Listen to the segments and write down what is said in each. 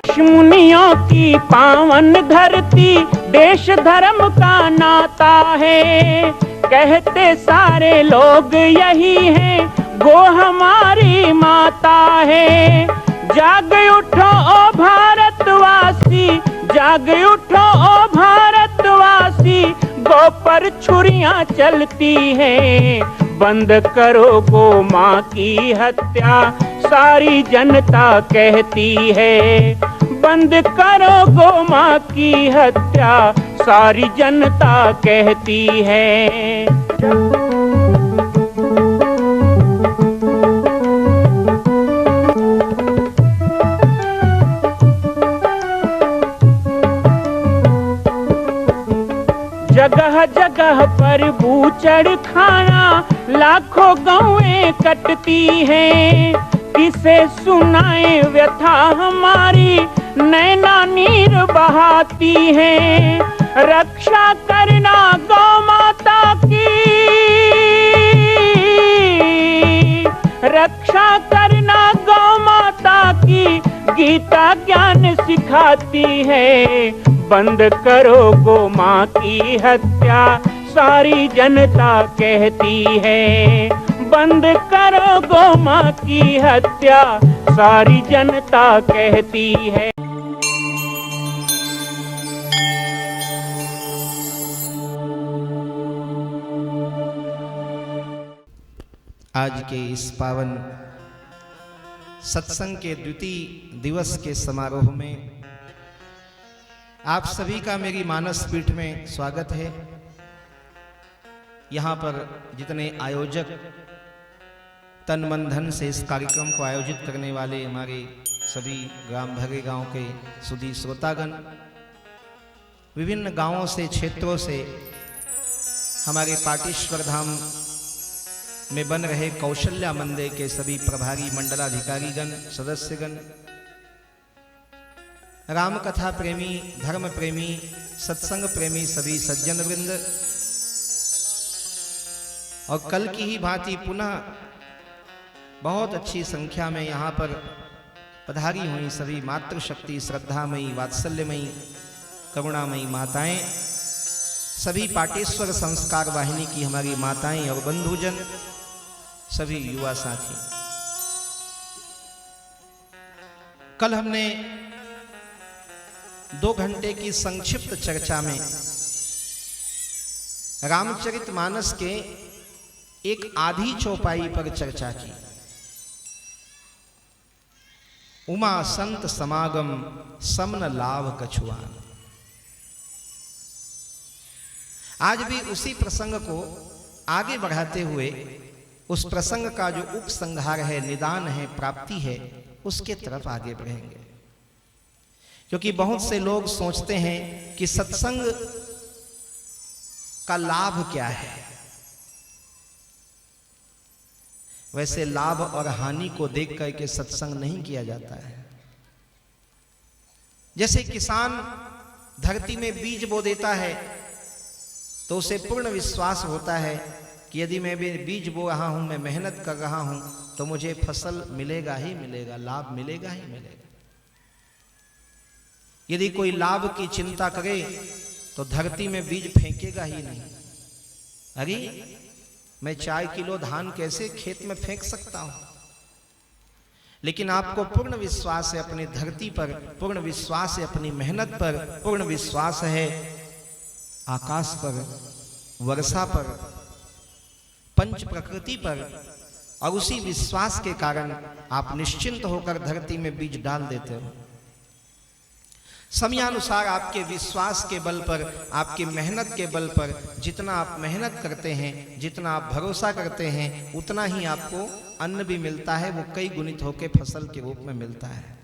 ऋषि मुनियों की पावन धरती, देश धर्म का नाता है। कहते सारे लोग यही हैं, गो हमारी माता है। जाग उठो ओ भारतवासी, जाग उठो ओ भारतवासी, गो पर छुरियां चलती हैं। बंद करो गो माँ की हत्या, सारी जनता कहती है। बंद करो गो माँ की हत्या, सारी जनता कहती है। जगह जगह पर बूचड़ खाना, लाखों गौएं कटती हैं। किसे सुनाए व्यथा हमारी, नैना नीर बहाती हैं। रक्षा करना गौ माता की, रक्षा करना गौ माता की, गीता ज्ञान सिखाती है। बंद करो गो माँ की हत्या, सारी जनता कहती है। बंद करो गो माँ की हत्या, सारी जनता कहती है। आज के इस पावन सत्संग के द्वितीय दिवस के समारोह में आप सभी का मेरी मानस पीठ में स्वागत है। यहाँ पर जितने आयोजक तन मन धन से इस कार्यक्रम को आयोजित करने वाले हमारे सभी ग्राम भरे गांव के सुधी श्रोतागण, विभिन्न गांवों से क्षेत्रों से हमारे पाटेश्वर धाम में बन रहे कौशल्या मंदिर के सभी प्रभारी मंडलाधिकारीगण, सदस्यगण, राम कथा प्रेमी, धर्म प्रेमी, सत्संग प्रेमी सभी सज्जन वृंद, और कल की ही भांति पुनः बहुत अच्छी संख्या में यहाँ पर पधारी हुई सभी मातृशक्ति, श्रद्धामयी, वात्सल्यमयी, करुणामयी माताएं, सभी पाटेश्वर संस्कार वाहिनी की हमारी माताएं और बंधुजन, सभी युवा साथी। कल हमने 2 घंटे की संक्षिप्त चर्चा में रामचरितमानस के एक आधी चौपाई पर चर्चा की। उमा संत समागम, समन लाभ कछुआन। आज भी उसी प्रसंग को आगे बढ़ाते हुए उस प्रसंग का जो उपसंहार है, निदान है, प्राप्ति है, उसके तरफ आगे बढ़ेंगे। क्योंकि बहुत से लोग सोचते हैं कि सत्संग का लाभ क्या है। वैसे लाभ और हानि को देख करके सत्संग नहीं किया जाता है। जैसे किसान धरती में बीज बो देता है तो उसे पूर्ण विश्वास होता है कि यदि मैं भी बीज बो रहा हूं, मैं मेहनत कर रहा हूं, तो मुझे फसल मिलेगा ही मिलेगा, लाभ मिलेगा ही मिलेगा। यदि कोई लाभ की चिंता करे तो धरती में बीज फेंकेगा ही नहीं। अरे मैं 4 किलो धान कैसे खेत में फेंक सकता हूं। लेकिन आपको पूर्ण विश्वास है अपनी धरती पर, पूर्ण विश्वास है अपनी मेहनत पर, पूर्ण विश्वास है आकाश पर, वर्षा पर, पंच प्रकृति पर, और उसी विश्वास के कारण आप निश्चिंत होकर धरती में बीज डाल देते हो। समयानुसार आपके विश्वास के बल पर, आपकी मेहनत के बल पर, जितना आप मेहनत करते हैं, जितना आप भरोसा करते हैं, उतना ही आपको अन्न भी मिलता है। वो कई गुणित होकर फसल के रूप में मिलता है।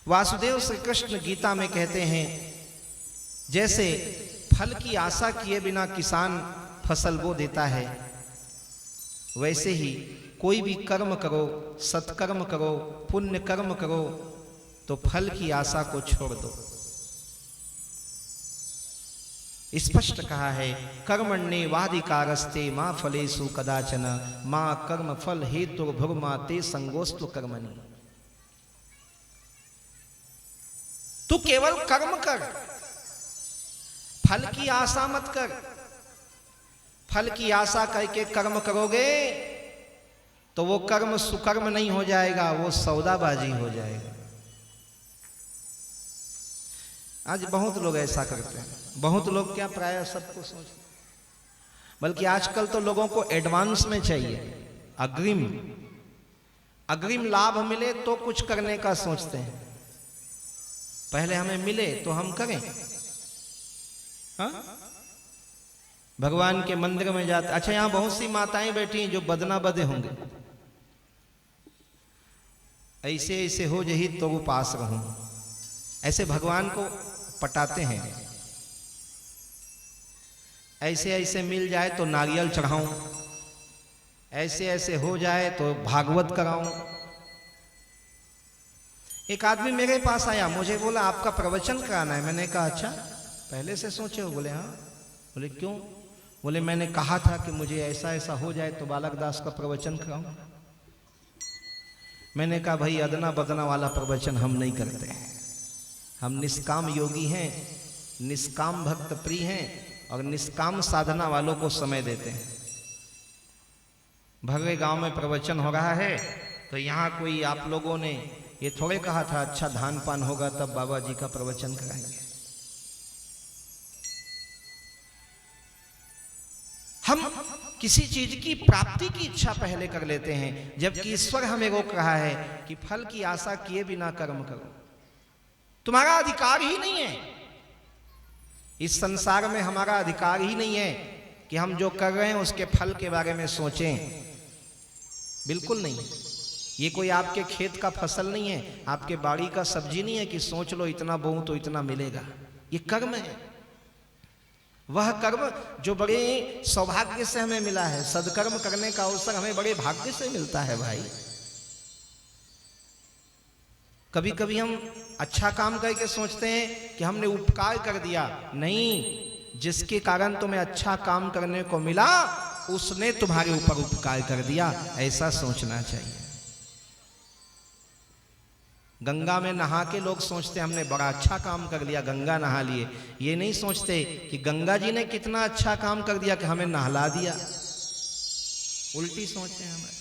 वासुदेव श्री कृष्ण गीता में कहते हैं, जैसे फल की आशा किए बिना किसान फसल बो देता है, वैसे ही कोई भी कर्म करो, सत्कर्म करो, पुण्य कर्म करो, तो फल की आशा को छोड़ दो। स्पष्ट कहा है, कर्मण्येवाधिकारस्ते मां फलेषु कदाचन मां कर्म फल हेतुर्भुर्मा ते संगोस्तु कर्मणि। तू केवल कर्म कर, फल की आशा मत कर। फल की आशा करके कर्म करोगे तो वो कर्म सुकर्म नहीं हो जाएगा, वो सौदाबाजी हो जाएगा। आज बहुत लोग ऐसा करते हैं, बहुत लोग क्या प्राय सबको सोचते, बल्कि आजकल तो लोगों को एडवांस में चाहिए, अग्रिम लाभ मिले तो कुछ करने का सोचते हैं। पहले हमें मिले तो हम करें। हाँ, भगवान के मंदिर में जाते, अच्छा यहां बहुत सी माताएं बैठी हैं जो बदना बदे होंगे, ऐसे ऐसे हो जही तो वो पास रहूं, ऐसे भगवान को पटाते हैं। ऐसे ऐसे मिल जाए तो नारियल चढ़ाऊं, ऐसे ऐसे हो जाए तो भागवत कराऊं। एक आदमी मेरे पास आया, मुझे बोला आपका प्रवचन कराना है। मैंने कहा अच्छा, पहले से सोचे हो? बोले हाँ। बोले क्यों? बोले मैंने कहा था कि मुझे ऐसा ऐसा हो जाए तो बालक दास का प्रवचन कराऊं। मैंने कहा भाई अदना बदना वाला प्रवचन हम नहीं करते हैं, हम निष्काम योगी हैं, निष्काम भक्त प्रिय हैं और निष्काम साधना वालों को समय देते हैं। भगवे गांव में प्रवचन हो रहा है तो यहाँ कोई आप लोगों ने ये थोड़े कहा था अच्छा धान पान होगा तब बाबा जी का प्रवचन कराएंगे। हम किसी चीज की प्राप्ति की इच्छा पहले कर लेते हैं, जबकि ईश्वर हमें रोक रहा है कि फल की आशा किए बिना कर्म करो। तुम्हारा अधिकार ही नहीं है, इस संसार में हमारा अधिकार ही नहीं है कि हम जो कर रहे हैं उसके फल के बारे में सोचें। बिल्कुल नहीं। ये कोई आपके खेत का फसल नहीं है, आपके बाड़ी का सब्जी नहीं है कि सोच लो इतना बोऊं तो इतना मिलेगा। ये कर्म है, वह कर्म जो बड़े सौभाग्य से हमें मिला है। सदकर्म करने का अवसर हमें बड़े भाग्य से मिलता है भाई। कभी कभी हम अच्छा काम करके सोचते हैं कि हमने उपकार कर दिया, नहीं, जिसके कारण तुम्हें अच्छा काम करने को मिला उसने तुम्हारे ऊपर उपकार कर दिया, ऐसा सोचना चाहिए। गंगा में नहा के लोग सोचते हमने बड़ा अच्छा काम कर लिया, गंगा नहा लिए। ये नहीं सोचते कि गंगा जी ने कितना अच्छा काम कर दिया कि हमें नहला दिया। उल्टी सोचते हैं हमें।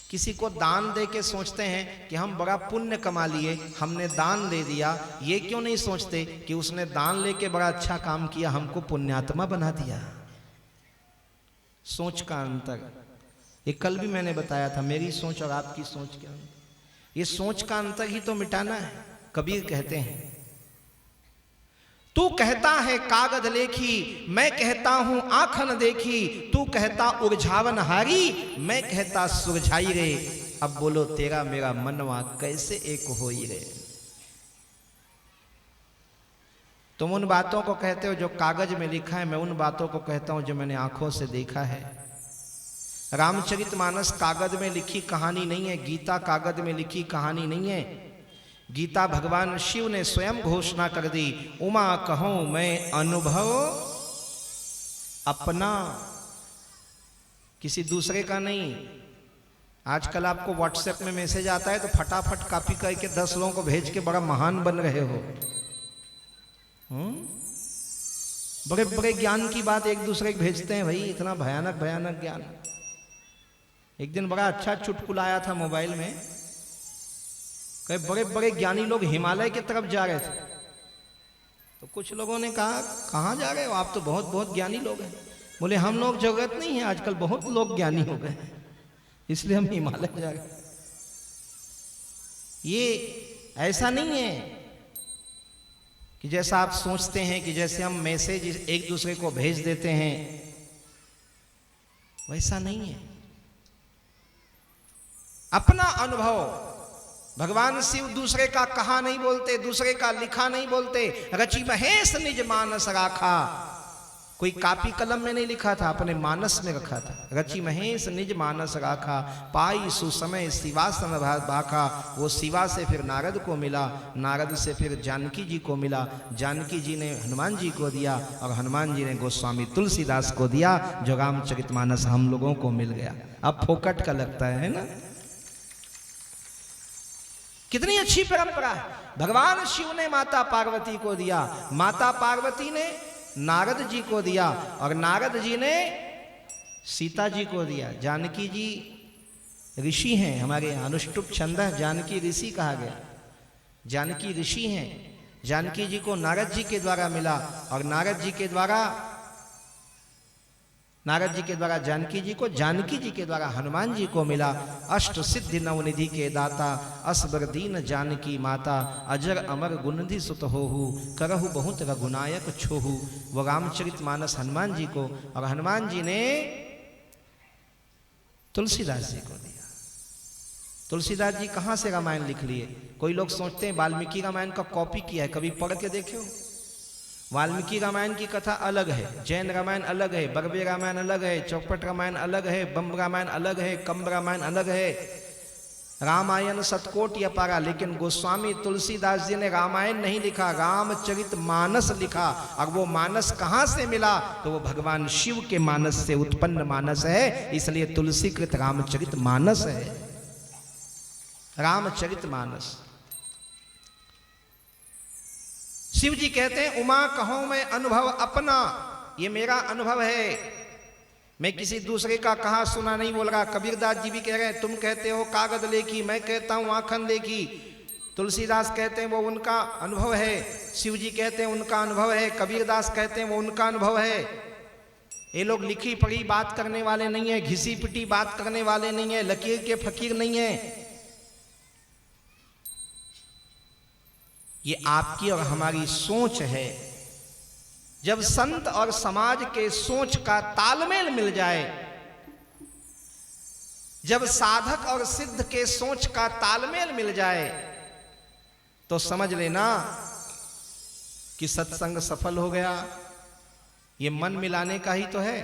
किसी को दान दे के सोचते हैं कि हम बड़ा पुण्य कमा लिए, हमने दान दे दिया। ये क्यों नहीं सोचते कि उसने दान लेके बड़ा अच्छा काम किया, हमको पुण्यात्मा बना दिया। सोच का अंतर, ये कल भी मैंने बताया था, मेरी सोच और आपकी सोच क्या है। ये सोच का अंतर ही तो मिटाना है। कबीर कहते हैं, तू कहता है कागज लेखी, मैं कहता हूं आंखन देखी। तू कहता उर्झावन हारी, मैं कहता सुरझाई रे। अब बोलो तेरा मेरा मनवा कैसे एक होई रे। तुम उन बातों को कहते हो जो कागज में लिखा है, मैं उन बातों को कहता हूं जो मैंने आंखों से देखा है। रामचरितमानस कागज में लिखी कहानी नहीं है, गीता कागज में लिखी कहानी नहीं है। गीता भगवान शिव ने स्वयं घोषणा कर दी, उमा कहूं मैं अनुभव अपना, किसी दूसरे का नहीं। आजकल आपको व्हाट्सएप में मैसेज आता है तो फटाफट कॉपी करके 10 लोगों को भेज के बड़ा महान बन रहे हो। बड़े बड़े ज्ञान की बात एक दूसरे को भेजते हैं भाई, इतना भयानक भयानक ज्ञान। एक दिन बड़ा अच्छा चुटकुला आया था मोबाइल में, कई बड़े बड़े ज्ञानी लोग हिमालय की तरफ जा रहे थे। तो कुछ लोगों ने कहा कहाँ जा रहे हो, आप तो बहुत बहुत ज्ञानी लोग हैं। बोले हम लोग जरूरत नहीं है, आजकल बहुत लोग ज्ञानी हो गए इसलिए हम हिमालय जा रहे हैं। ये ऐसा नहीं है कि जैसा आप सोचते हैं कि जैसे हम मैसेज एक दूसरे को भेज देते हैं, वैसा नहीं है। अपना अनुभव, भगवान शिव दूसरे का कहा नहीं बोलते, दूसरे का लिखा नहीं बोलते। रचि महेश निज मानस राखा, कोई कॉपी कलम में नहीं लिखा था, अपने मानस में रखा था। रचि महेश निज मानस राखा, पाई सुसमय शिवासन बाखा। वो शिवा से फिर नारद को मिला, नारद से फिर जानकी जी को मिला, जानकी जी ने हनुमान जी को दिया और हनुमान जी ने गोस्वामी तुलसीदास को दिया, जो रामचरितमानस हम लोगों को मिल गया। अब फोकट का लगता है ना। कितनी अच्छी परंपरा है। भगवान शिव ने माता पार्वती को दिया, माता पार्वती ने नारद जी को दिया और नारद जी ने सीता जी को दिया। जानकी जी ऋषि हैं हमारे यहाँ, अनुष्टुप छंद जानकी ऋषि कहा गया। जानकी ऋषि हैं। जानकी जी को नारद जी के द्वारा मिला और नारद जी के द्वारा जानकी जी को, जानकी जी के द्वारा हनुमान जी को मिला। अष्ट सिद्धि नवनिधि के दाता, असबर दीन जानकी माता, अजर अमर गुणनिधि सुत होहु, करहु बहुत रघुनायक छोहु। वो रामचरित मानस हनुमान जी को, और हनुमान जी ने तुलसीदास जी को दिया। तुलसीदास जी कहाँ से रामायण लिख लिए? कोई लोग सोचते हैं वाल्मीकि रामायण का कॉपी किया है, कभी पढ़ के देखे हो? वाल्मीकि रामायण की कथा अलग है, जैन रामायण अलग है, बर्वे रामायण अलग है, चौपट रामायण अलग है, बम्ब रामायण अलग है, कंब रामायण अलग है, रामायण सतकोट या पारा। लेकिन गोस्वामी तुलसीदास जी ने रामायण नहीं लिखा, रामचरित मानस लिखा। और वो मानस कहाँ से मिला? तो वो भगवान शिव के मानस से उत्पन्न मानस है, इसलिए तुलसीकृत रामचरित मानस है। रामचरित मानस। शिव जी कहते हैं उमा कहो मैं अनुभव अपना, ये मेरा अनुभव है, मैं किसी दूसरे का कहा सुना नहीं बोल रहा। कबीरदास जी भी कह रहे हैं तुम कहते हो कागज लेखी, मैं कहता हूं आखन देखी। तुलसीदास कहते हैं वो उनका अनुभव है, शिव जी कहते हैं उनका अनुभव है, कबीरदास कहते हैं वो उनका अनुभव है। ये लोग लिखी पढ़ी बात करने वाले नहीं है, घिसी पिटी बात करने वाले नहीं है, लकीर के फकीर नहीं है। ये आपकी और हमारी सोच है। जब संत और समाज के सोच का तालमेल मिल जाए, जब साधक और सिद्ध के सोच का तालमेल मिल जाए, तो समझ लेना कि सत्संग सफल हो गया। ये मन मिलाने का ही तो है,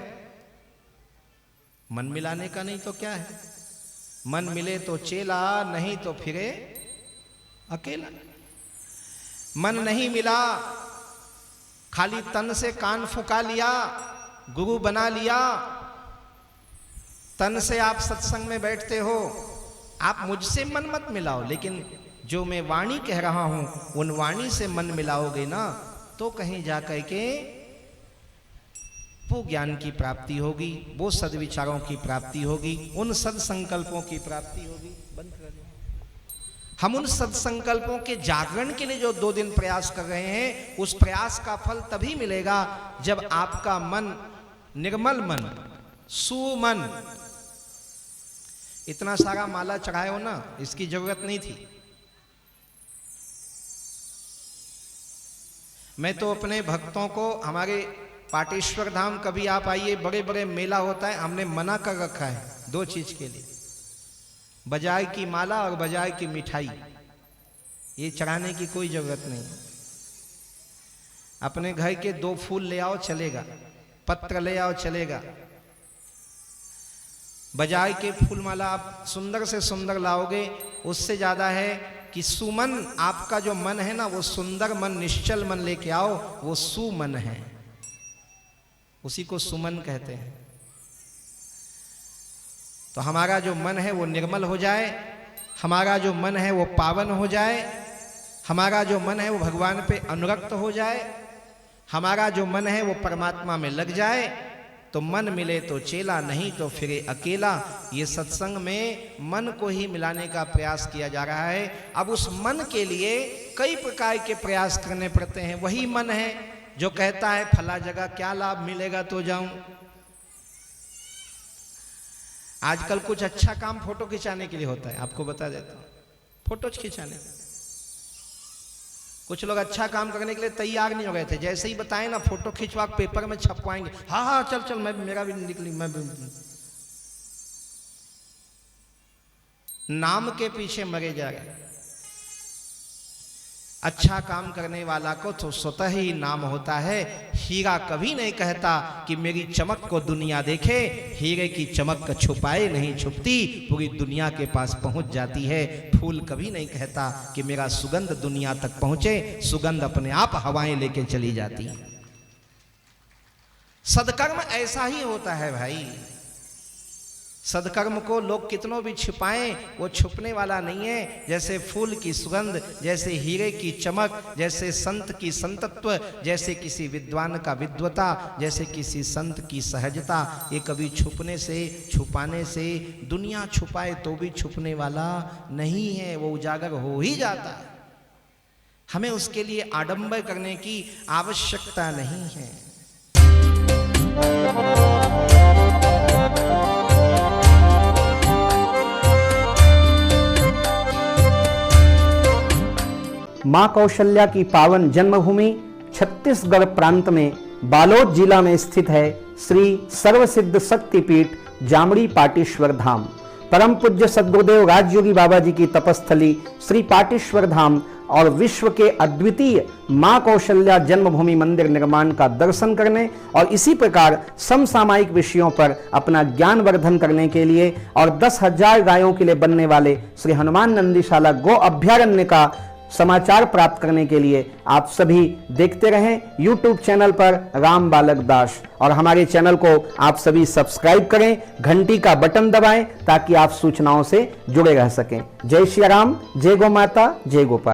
मन मिलाने का नहीं तो क्या है? मन मिले तो चेला, नहीं तो फिरे अकेला। मन नहीं मिला, खाली तन से कान फुका लिया, गुरु बना लिया। तन से आप सत्संग में बैठते हो, आप मुझसे मन मत मिलाओ, लेकिन जो मैं वाणी कह रहा हूं उन वाणी से मन मिलाओगे ना, तो कहीं जाकर के वो ज्ञान की प्राप्ति होगी, वो सद्विचारों की प्राप्ति होगी, उन सदसंकल्पों की प्राप्ति होगी। बंद कर दो। हम उन सत्संकल्पों के जागरण के लिए जो 2 दिन प्रयास कर रहे हैं, उस प्रयास का फल तभी मिलेगा जब आपका मन निर्मल मन, सुमन। इतना सारा माला चढ़ाए हो ना, इसकी जरूरत नहीं थी। मैं तो अपने भक्तों को, हमारे पाटेश्वर धाम कभी आप आइए, बड़े बड़े मेला होता है, हमने मना कर रखा है 2 चीज के लिए, बजाय की माला और बजाय की मिठाई। ये चढ़ाने की कोई जरूरत नहीं। अपने घर के 2 फूल ले आओ चलेगा, पत्र ले आओ चलेगा, बजाय के फूल माला आप सुंदर से सुंदर लाओगे, उससे ज्यादा है कि सुमन, आपका जो मन है ना, वो सुंदर मन, निश्चल मन लेके आओ, वो सुमन है, उसी को सुमन कहते हैं। तो हमारा जो मन है वो निर्मल हो जाए, हमारा जो मन है वो पावन हो जाए, हमारा जो मन है वो भगवान पे अनुरक्त हो जाए, हमारा जो मन है वो परमात्मा में लग जाए, तो मन मिले तो चेला, नहीं तो फिरे अकेला। ये सत्संग में मन को ही मिलाने का प्रयास किया जा रहा है। अब उस मन के लिए कई प्रकार के प्रयास करने पड़ते हैं। वही मन है जो कहता है फला जगह क्या लाभ मिलेगा तो जाऊं। आजकल कुछ अच्छा काम फोटो खिंचाने के लिए होता है, आपको बता देता हूं, फोटो खिंचाने। कुछ लोग अच्छा काम करने के लिए तैयार नहीं हो गए थे, जैसे ही बताए ना फोटो खिंचवा पेपर में छपवाएंगे, हाँ हाँ चल चल, मैं मेरा भी निकली, मैं भी। नाम के पीछे मरे जा रहे। अच्छा काम करने वाला को तो स्वतः ही नाम होता है। हीरा कभी नहीं कहता कि मेरी चमक को दुनिया देखे, हीरे की चमक छुपाए नहीं छुपती, पूरी दुनिया के पास पहुंच जाती है। फूल कभी नहीं कहता कि मेरा सुगंध दुनिया तक पहुंचे, सुगंध अपने आप हवाएं लेके चली जाती है। सदकर्म ऐसा ही होता है भाई। सदकर्म को लोग कितनों भी छिपाएं, वो छुपने वाला नहीं है। जैसे फूल की सुगंध, जैसे हीरे की चमक, जैसे संत की संतत्व, जैसे किसी विद्वान का विद्वता, जैसे किसी संत की सहजता, ये कभी छुपने से, छुपाने से, दुनिया छुपाए तो भी छुपने वाला नहीं है, वो उजागर हो ही जाता है। हमें उसके लिए आडंबर करने की आवश्यकता नहीं है। मां कौशल्या की पावन जन्मभूमि छत्तीसगढ़ प्रांत में बालोद जिला में स्थित है श्री सर्वसिद्ध शक्तिपीठ जामड़ी पाटेश्वर धाम। परम पूज्य सद्गुरुदेव राजयोगी बाबा जी की तपस्थली श्री पाटेश्वर धाम और विश्व के अद्वितीय मां कौशल्या जन्मभूमि मंदिर निर्माण का दर्शन करने और इसी प्रकार समसामयिक विषयों पर अपना ज्ञान वर्धन करने के लिए और 10,000 गायों के लिए बनने वाले श्री हनुमान नंदीशाला गो अभ्यारण्य का समाचार प्राप्त करने के लिए आप सभी देखते रहें YouTube चैनल पर राम बालक दास, और हमारे चैनल को आप सभी सब्सक्राइब करें, घंटी का बटन दबाएं ताकि आप सूचनाओं से जुड़े रह सकें। जय श्री राम, जय गौ माता, जय गोपाल।